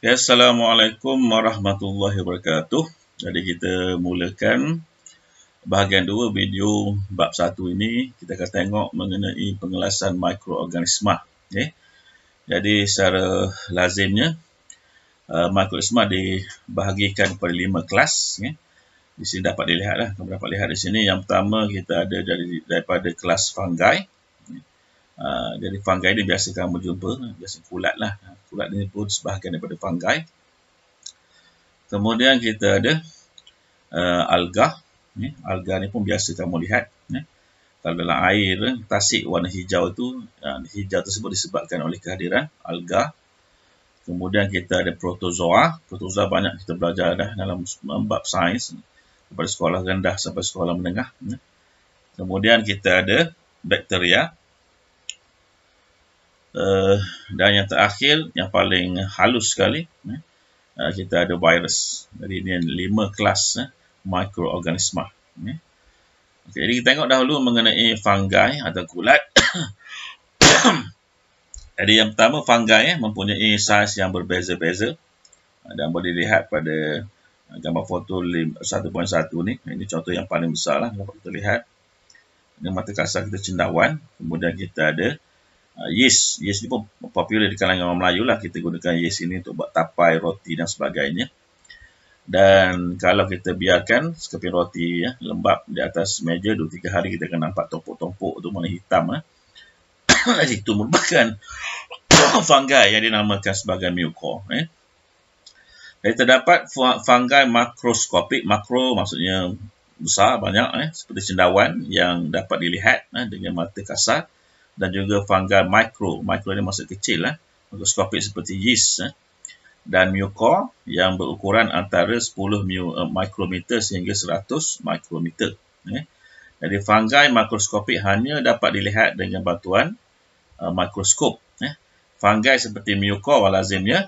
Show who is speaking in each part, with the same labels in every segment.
Speaker 1: Ya, Assalamualaikum warahmatullahi wabarakatuh. Jadi kita mulakan bahagian 2 video bab 1 ini. Kita akan tengok mengenai pengelasan mikroorganisma. Okay. Jadi secara lazimnya mikroorganisma dibahagikan kepada 5 kelas. Okay. Di sini dapat dilihat lah. Kamu dapat lihat di sini. Yang pertama kita ada daripada kelas fungi. Jadi fungi ini biasa kamu jumpa, biasa kulat lah. Kulat ini pun sebahagian daripada fungi. Kemudian kita ada alga. Alga ni pun biasa kamu lihat. Kalau dalam air, tasik warna hijau itu, hijau tersebut disebabkan oleh kehadiran alga. Kemudian kita ada protozoa. Protozoa banyak kita belajar dah dalam bab sains, daripada sekolah rendah sampai sekolah menengah. Kemudian kita ada bakteria. Dan yang terakhir, yang paling halus sekali, kita ada virus. Jadi ini 5 kelas mikroorganisma. Okay, jadi kita tengok dahulu mengenai fungi atau kulat. Jadi yang pertama fungi mempunyai saiz yang berbeza-beza dan boleh dilihat pada gambar foto 1.1 ni. Ini contoh yang paling besar lah, dapat kita lihat. Ini mata kasar kita cendawan. Kemudian kita ada yeast. Yeast ni pun popular di kalangan orang Melayu lah. Kita gunakan yeast ini untuk buat tapai, roti dan sebagainya. Dan kalau kita biarkan sekeping roti lembab di atas meja 2-3 hari, kita akan nampak tompok-tompok tu warna hitam. Itu merupakan fungi yang dinamakan sebagai mycorrhiza. Jadi terdapat fungi makroskopik. Makro maksudnya besar, banyak, seperti cendawan yang dapat dilihat dengan mata kasar. Dan juga fungi mikro. Mikro ini maksud kecil. Makroskopik seperti yeast. Dan mycorrhiza yang berukuran antara 10 mikrometer sehingga 100 mikrometer. Jadi fungi makroskopik hanya dapat dilihat dengan bantuan mikroskop. Fungi seperti mycorrhiza lazimnya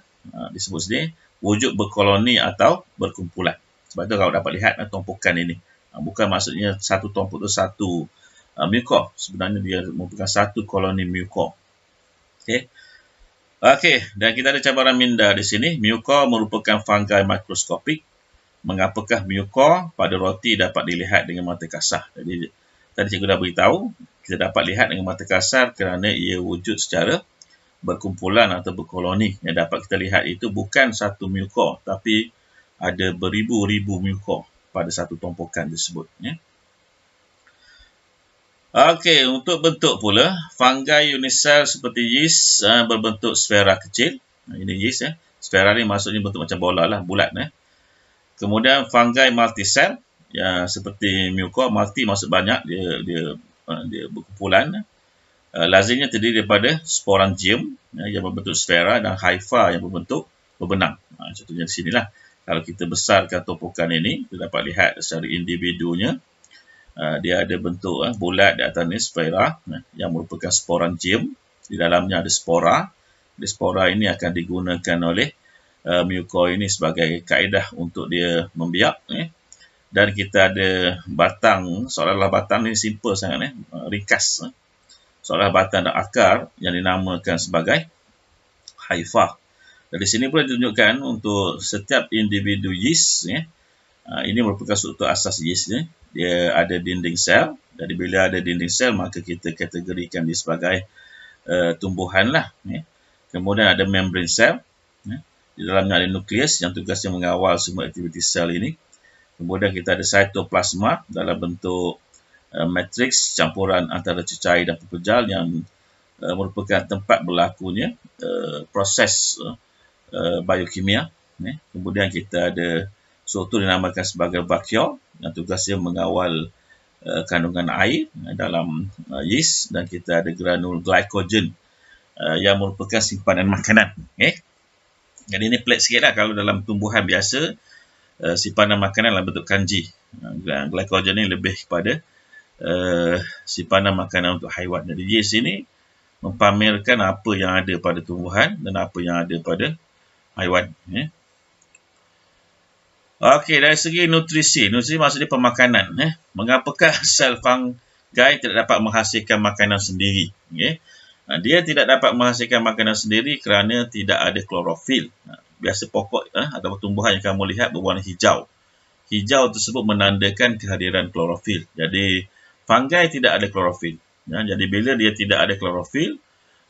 Speaker 1: disebut sini wujud berkoloni atau berkumpulan. Sebab itu kalau dapat lihat tumpukan ini. Bukan maksudnya satu tompok itu satu mycorrhiza. Sebenarnya dia merupakan satu koloni mycorrhiza. Okey, dan kita ada cabaran minda di sini. Mycorrhiza merupakan fungi makroskopik. Mengapakah mycorrhiza pada roti dapat dilihat dengan mata kasar? Jadi tadi cikgu dah beritahu, kita dapat lihat dengan mata kasar kerana ia wujud secara berkumpulan atau berkoloni. Yang dapat kita lihat itu bukan satu mycorrhiza, tapi ada beribu-ribu mycorrhiza pada satu tumpukan tersebut. Okey, untuk bentuk pula, fungi unisel seperti yeast berbentuk sfera kecil. Ini yeast. Sfera ni maksudnya bentuk macam bola lah, bulat. Kemudian fungi multisel, seperti mycorrhiza. Multi maksud banyak, dia berkumpulan. Lazimnya terdiri daripada sporangium yang berbentuk sfera dan hypha yang berbentuk berbenang. Contohnya di sinilah. Kalau kita besarkan tumpukan ini, kita dapat lihat secara individunya. Dia ada bentuk bulat di atas ni, sfera, yang merupakan sporangium. Di dalamnya ada spora. Di spora ini akan digunakan oleh mycorrhiza ini sebagai kaedah untuk dia membiak. Dan kita ada batang, seolah-olah batang ni simple sangat, ringkas. Seolah batang dan akar yang dinamakan sebagai hypha. Dari sini pun ditunjukkan untuk setiap individu yeast. Ini merupakan struktur asas yeast. Dia ada dinding sel. Jadi bila ada dinding sel, maka kita kategorikan dia sebagai tumbuhan lah. Kemudian ada membrane sel. Di dalamnya ada nukleus yang tugasnya mengawal semua aktiviti sel ini. Kemudian kita ada cytoplasma dalam bentuk matriks campuran antara cecair dan pepejal yang merupakan tempat berlakunya proses biokimia. Kemudian kita ada struktur dinamakan sebagai vacuole yang tugasnya mengawal kandungan air dalam yeast, dan kita ada granul glycogen yang merupakan simpanan makanan. Jadi ini pelik sikit lah. Kalau dalam tumbuhan biasa, simpanan makanan dalam bentuk kanji. Glycogen ini lebih kepada simpanan makanan untuk haiwan. Jadi yeast ini mempamerkan apa yang ada pada tumbuhan dan apa yang ada pada haiwan. Okey, dari segi nutrisi. Nutrisi maksudnya pemakanan. Mengapakah sel fungi tidak dapat menghasilkan makanan sendiri? Dia tidak dapat menghasilkan makanan sendiri kerana tidak ada klorofil. biasa pokok atau tumbuhan yang kamu lihat berwarna hijau. Hijau tersebut menandakan kehadiran klorofil. Jadi fungi tidak ada klorofil. Jadi bila dia tidak ada klorofil,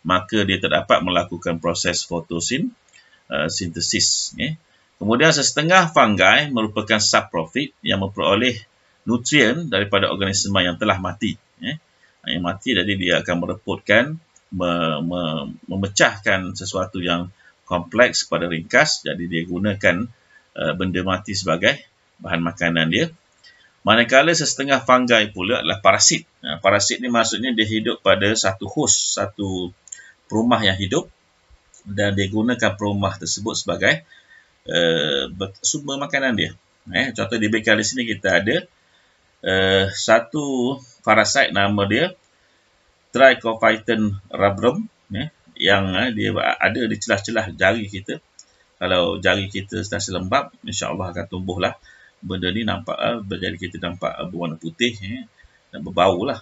Speaker 1: maka dia tak dapat melakukan proses fotosintesis. Kemudian setengah fungi merupakan saprofit yang memperoleh nutrien daripada organisma yang telah mati. Yang mati, jadi dia akan mereputkan, memecahkan sesuatu yang kompleks pada ringkas. Jadi dia gunakan benda mati sebagai bahan makanan dia. Manakala setengah fungi pula adalah parasit. Parasit ni maksudnya dia hidup pada satu host, satu perumah yang hidup, dan dia gunakan perumah tersebut sebagai sumber makanan dia. Contoh diberikan di sini kita ada satu parasit, nama dia Trichophyton rubrum, yang dia ada di celah-celah jari kita. Kalau jari kita sentiasa lembab, insya-Allah akan tumbuhlah benda ni, nampak jari kita nampak berwarna putih dan berbau lah.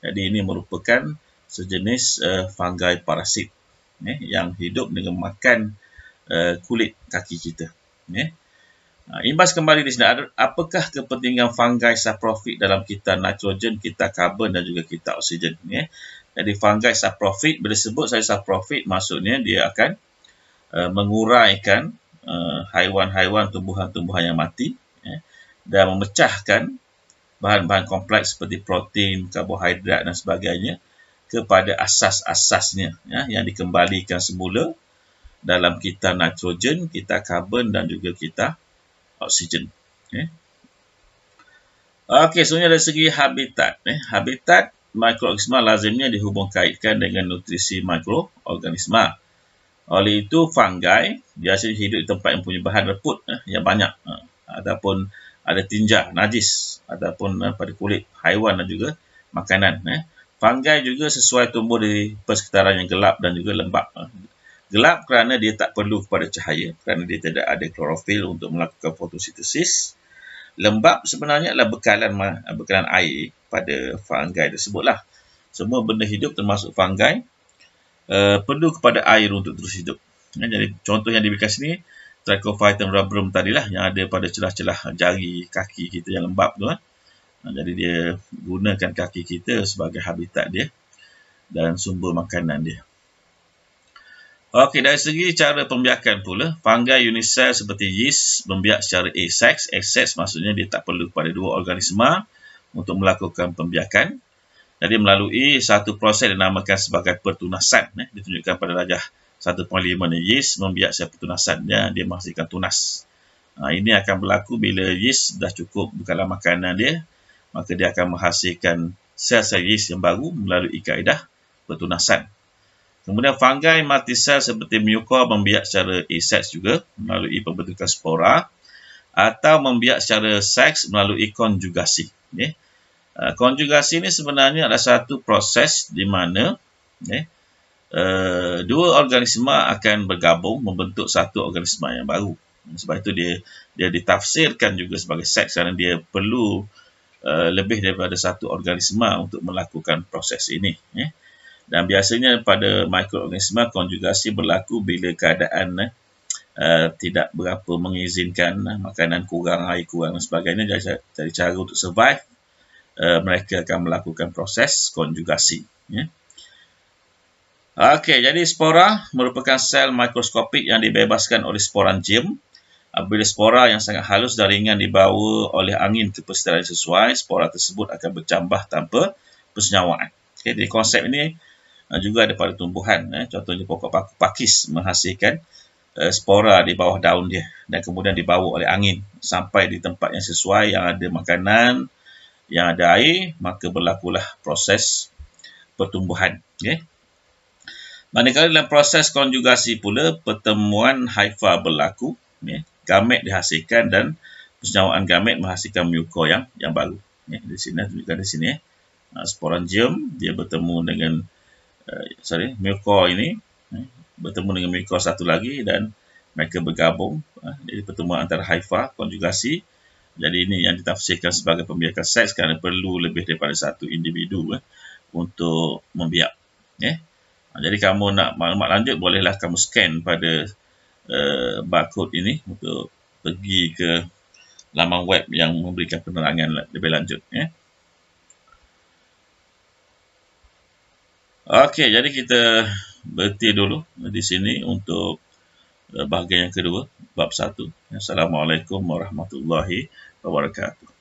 Speaker 1: Jadi ini merupakan sejenis fungi parasit yang hidup dengan makan kulit kaki kita. Imbas kembali di sini, apakah kepentingan fungi saprofit dalam kita nitrogen, kita karbon dan juga kita oksigen? Jadi fungi saprofit, bila sebut saya saprofit, maksudnya dia akan menguraikan haiwan-haiwan, tumbuhan-tumbuhan yang mati, dan memecahkan bahan-bahan kompleks seperti protein, karbohidrat dan sebagainya kepada asas-asasnya, yang dikembalikan semula dalam kita nitrogen, kita karbon dan juga kita oksigen. Okey, sebenarnya dari segi habitat, habitat mikroorganisma lazimnya dihubung kaitkan dengan nutrisi mikroorganisma. Oleh itu, fungi biasanya hidup di tempat yang punya bahan reput yang banyak, ataupun ada tinja, najis, ataupun pada kulit haiwan dan juga makanan. Fungi juga sesuai tumbuh di persekitaran yang gelap dan juga lembap. Gelap kerana dia tak perlu kepada cahaya, kerana dia tidak ada klorofil untuk melakukan fotosintesis. Lembap sebenarnya adalah bekalan air pada fungi tersebutlah. Semua benda hidup termasuk fungi perlu kepada air untuk terus hidup. Jadi contoh yang diberikan sini, Trichophyton rubrum tadilah, yang ada pada celah-celah jari kaki kita yang lembap tu. Jadi dia gunakan kaki kita sebagai habitat dia dan sumber makanan dia. Okey, dari segi cara pembiakan pula, fungi unisel seperti yeast membiak secara asex. Asex maksudnya dia tak perlu kepada dua organisma untuk melakukan pembiakan. Jadi melalui satu proses dinamakan sebagai pertunasan, ditunjukkan pada darjah 1.5 ni. Yeast membiak secara pertunasan, dia menghasilkan tunas. Ini akan berlaku bila yeast dah cukup bekalan makanan dia, maka dia akan menghasilkan sel-sel yeast yang baru melalui kaedah pertunasan. Kemudian fungi multisel seperti mycorrhiza membiak secara asex juga melalui pembentukan spora, atau membiak secara seks melalui konjugasi. Konjugasi ini sebenarnya adalah satu proses di mana dua organisma akan bergabung membentuk satu organisma yang baru. Sebab itu dia ditafsirkan juga sebagai seks, kerana dia perlu lebih daripada satu organisma untuk melakukan proses ini. Dan biasanya pada mikroorganisma, konjugasi berlaku bila keadaan tidak berapa mengizinkan, makanan kurang, air kurang dan sebagainya. Jadi cara untuk survive, mereka akan melakukan proses konjugasi. Okey, jadi spora merupakan sel mikroskopik yang dibebaskan oleh sporangium. Apabila spora yang sangat halus dan ringan dibawa oleh angin ke persekitaran sesuai, spora tersebut akan bercambah tanpa persenyawaan. Jadi konsep ini juga ada pada tumbuhan. Contohnya pokok pakis menghasilkan spora di bawah daun dia, dan kemudian dibawa oleh angin sampai di tempat yang sesuai, yang ada makanan, yang ada air, maka berlakulah proses pertumbuhan. Manakala dalam proses konjugasi pula, pertemuan haifa berlaku, gamet dihasilkan dan persenyawaan gamet menghasilkan mycorrhiza yang baru. Di sini tunjukkan di sini, sporangium dia bertemu dengan mycorrhiza ini bertemu dengan mycorrhiza satu lagi, dan mereka bergabung. Jadi pertemuan antara haifa, konjugasi. Jadi ini yang ditafsirkan sebagai pembiakan seks, kerana perlu lebih daripada satu individu untuk membiak. Jadi kamu nak maklumat lanjut, bolehlah kamu scan pada barcode ini untuk pergi ke laman web yang memberikan penerangan lebih lanjut. Ya. Okey, jadi kita berhenti dulu di sini untuk bahagian yang kedua, bab 1. Assalamualaikum warahmatullahi wabarakatuh.